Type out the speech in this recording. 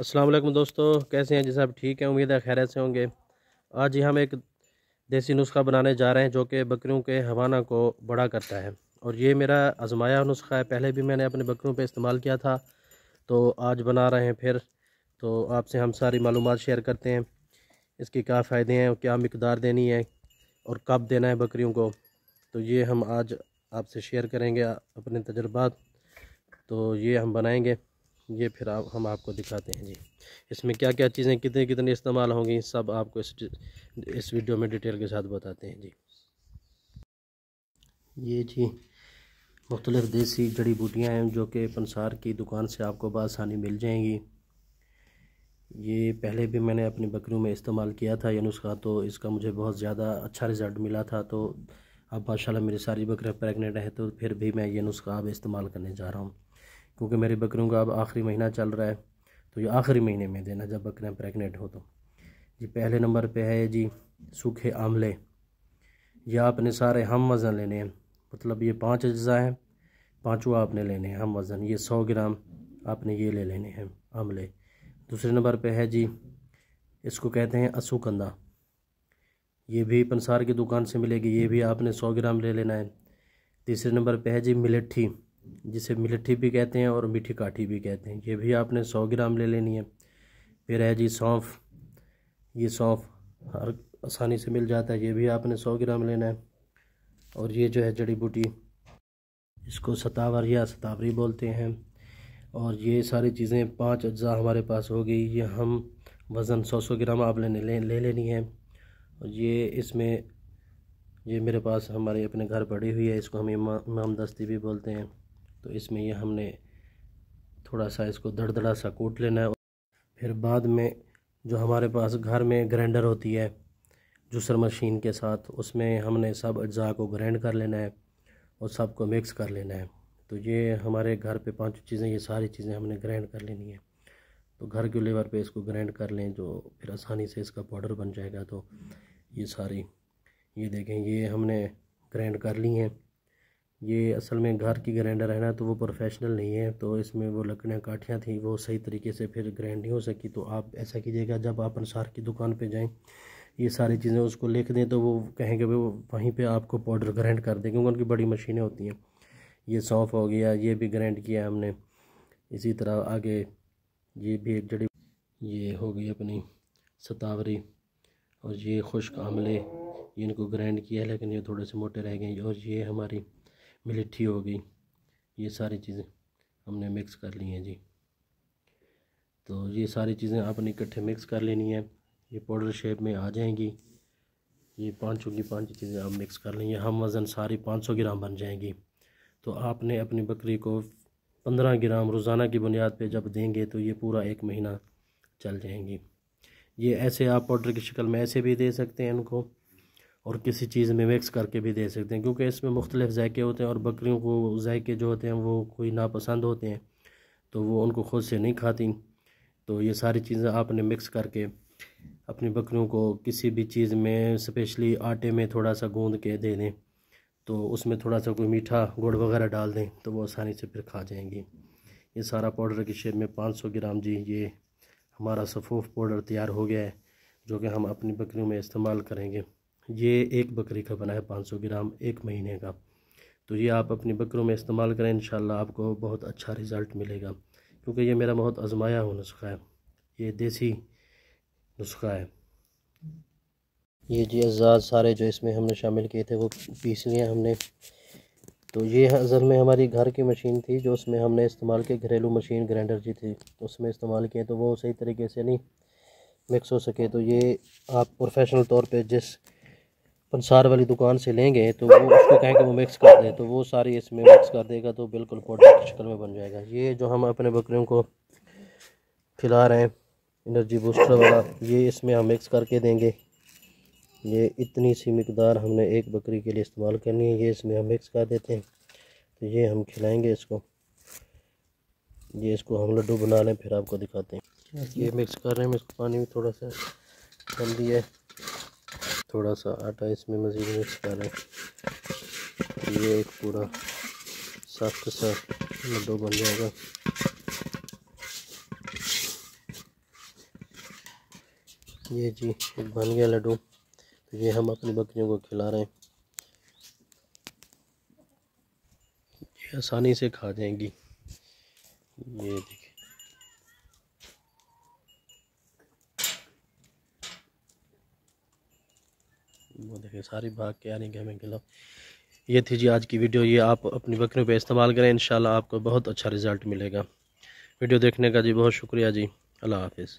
अस्सलाम वालेकुम दोस्तों, कैसे हैं जी? सब ठीक हैं, उम्मीद है खैरियत से होंगे। आज ही हम एक देसी नुस्खा बनाने जा रहे हैं जो कि बकरियों के हवाना को बड़ा करता है। और ये मेरा आजमाया नुस्खा है, पहले भी मैंने अपने बकरियों पे इस्तेमाल किया था, तो आज बना रहे हैं फिर। तो आपसे हम सारी मालूमात शेयर करते हैं, इसके क्या फ़ायदे हैं, क्या मिकदार देनी है और कब देना है बकरियों को। तो ये हम आज आपसे शेयर करेंगे अपने तजुर्बात। तो ये हम बनाएंगे, ये फिर हम आपको दिखाते हैं जी। इसमें क्या क्या चीज़ें कितनी कितनी इस्तेमाल होंगी, सब आपको इस वीडियो में डिटेल के साथ बताते हैं जी। ये जी मुख्तलिफ़ देसी जड़ी बूटियाँ हैं जो कि पंसार की दुकान से आपको बआसानी मिल जाएंगी। ये पहले भी मैंने अपनी बकरियों में इस्तेमाल किया था ये नुस्खा, तो इसका मुझे बहुत ज़्यादा अच्छा रिज़ल्ट मिला था। तो अब माशाल्लाह मेरी सारी बकरियाँ प्रेग्नेंट हैं, तो फिर भी मैं ये नुस्खा अब इस्तेमाल करने जा रहा हूँ, क्योंकि मेरी बकरियों का अब आखिरी महीना चल रहा है। तो ये आखिरी महीने में देना जब बकरियाँ प्रेग्नेंट हो। तो जी पहले नंबर पे है जी सूखे आमले। ये आपने सारे हम वज़न लेने हैं, मतलब ये 5 अज्जा हैं, पाँचों आपने लेने हैं हम वज़न। ये 100 ग्राम आपने ये ले लेने हैं आमले। दूसरे नंबर पे है जी, इसको कहते हैं असूकंदा। ये भी पंसार की दुकान से मिलेगी, ये भी आपने 100 ग्राम ले लेना है। तीसरे नंबर पे है जी मिलेट्ठी, जिसे मिलेट्ठी भी कहते हैं और मीठी काठी भी कहते हैं, ये भी आपने 100 ग्राम ले लेनी है। फिर है जी सौंफ। ये सौंफ हर आसानी से मिल जाता है, ये भी आपने 100 ग्राम लेना है। और ये जो है जड़ी बूटी, इसको सतावर या सतावरी बोलते हैं। और ये सारी चीज़ें 5 अज्जा हमारे पास हो गई। ये हम वज़न 100 ग्राम आप ले लेनी है। और ये इसमें ये मेरे पास हमारे अपने घर पड़ी हुई है, इसको हम इमाम दस्ती भी बोलते हैं। तो इसमें ये हमने थोड़ा सा इसको दरदरा सा कूट लेना है। फिर बाद में जो हमारे पास घर में ग्राइंडर होती है जूसर मशीन के साथ, उसमें हमने सब अज्जा को ग्राइंड कर लेना है और सबको मिक्स कर लेना है। तो ये हमारे घर पे 5 चीज़ें, ये सारी चीज़ें हमने ग्राइंड कर लेनी है। तो घर के लेवल पे इसको ग्राइंड कर लें, जो फिर आसानी से इसका पाउडर बन जाएगा। तो ये सारी, ये देखें, ये हमने ग्राइंड कर ली हैं। ये असल में घर की ग्राइंडर है ना, तो वो प्रोफेशनल नहीं है, तो इसमें वो लकड़ियाँ काठियाँ थी, वो सही तरीके से फिर ग्राइंड नहीं हो सकी। तो आप ऐसा कीजिएगा, जब आप अंसार की दुकान पे जाएं, ये सारी चीज़ें उसको लिख दें, तो वो कहेंगे वो वहीं पे आपको पाउडर ग्राइंड कर दें, क्योंकि उनकी बड़ी मशीनें होती हैं। ये सौंफ हो गया, ये भी ग्राइंड किया हमने। इसी तरह आगे ये भी एक जड़ी, ये हो गई अपनी सतावरी। और ये खुश्क आमले, ये इनको ग्राइंड किया है, लेकिन ये थोड़े से मोटे रह गए। और ये हमारी मिलेट्ठी हो गई। ये सारी चीज़ें हमने मिक्स कर ली हैं जी। तो ये सारी चीज़ें आपने इकट्ठे मिक्स कर लेनी है, ये पाउडर शेप में आ जाएंगी। ये पाँचों की 5 चीज़ें आप मिक्स कर लेंगे, हम वज़न सारी 500 ग्राम बन जाएंगी। तो आपने अपनी बकरी को 15 ग्राम रोज़ाना की बुनियाद पे जब देंगे, तो ये पूरा 1 महीना चल जाएंगी। ये ऐसे आप पाउडर की शक्ल में ऐसे भी दे सकते हैं इनको, और किसी चीज़ में मिक्स करके भी दे सकते हैं, क्योंकि इसमें मुख्तलिफ़ जायके होते हैं और बकरियों को जायके जो होते हैं वो कोई नापसंद होते हैं, तो वो उनको खुद से नहीं खाती। तो ये सारी चीज़ें आपने मिक्स करके अपनी बकरियों को किसी भी चीज़ में, स्पेशली आटे में थोड़ा सा गूंद के दे दें, तो उसमें थोड़ा सा कोई मीठा गुड़ वगैरह डाल दें, तो वो आसानी से फिर खा जाएंगी। ये सारा पाउडर की शेप में 500 ग्राम जी, ये हमारा सफ़ूफ पाउडर तैयार हो गया है, जो कि हम अपनी बकरियों में इस्तेमाल करेंगे। ये एक बकरी का बना है 500 ग्राम 1 महीने का। तो ये आप अपनी बकरियों में इस्तेमाल करें, इंशाल्लाह आपको बहुत अच्छा रिज़ल्ट मिलेगा, क्योंकि ये मेरा बहुत आजमाया हुआ नुस्खा है, ये देसी नुस्खा है। ये जी अज़ाद सारे जो इसमें हमने शामिल किए थे वो पीस लिए हमने। तो ये असल में हमारी घर की मशीन थी, जो उसमें हमने इस्तेमाल किया, घरेलू मशीन ग्राइंडर जी थी, तो उसमें इस्तेमाल किए, तो वो सही तरीके से नहीं मिक्स हो सके। तो ये आप प्रोफेशनल तौर पे जिस पंसार वाली दुकान से लेंगे, तो वो उसको कहें कि वो मिक्स कर दे, तो वो सारी इसमें मिक्स कर देगा, तो बिल्कुल पाउडर की शक्ल में बन जाएगा। ये जो हम अपने बकरियों को खिला रहे हैं एनर्जी बूस्टर वाला, ये इसमें हम मिक्स करके देंगे। ये इतनी सी मिकदार हमने एक बकरी के लिए इस्तेमाल करनी है, ये इसमें हम मिक्स कर देते हैं। तो ये हम खिलाएंगे इसको, ये इसको हम लड्डू बना लें, फिर आपको दिखाते हैं। ये मिक्स कर रहे हैं, इसको पानी में थोड़ा सा डाल दिया है, थोड़ा सा आटा इसमें मज़ीद मिक्स कर रहे हैं। ये एक पूरा सख्त सा लड्डू बन जाएगा। ये जी एक बन गया लड्डू, तो ये हम अपनी बकरियों को खिला रहे हैं। ये आसानी से खा जाएंगी। ये देखिए, वो देखिए सारी भाग के आ रही हमें खिलाओ। ये थी जी आज की वीडियो। ये आप अपनी बकरियों पे इस्तेमाल करें, इंशाल्लाह आपको बहुत अच्छा रिज़ल्ट मिलेगा। वीडियो देखने का जी बहुत शुक्रिया जी। अल्लाह हाफिज़।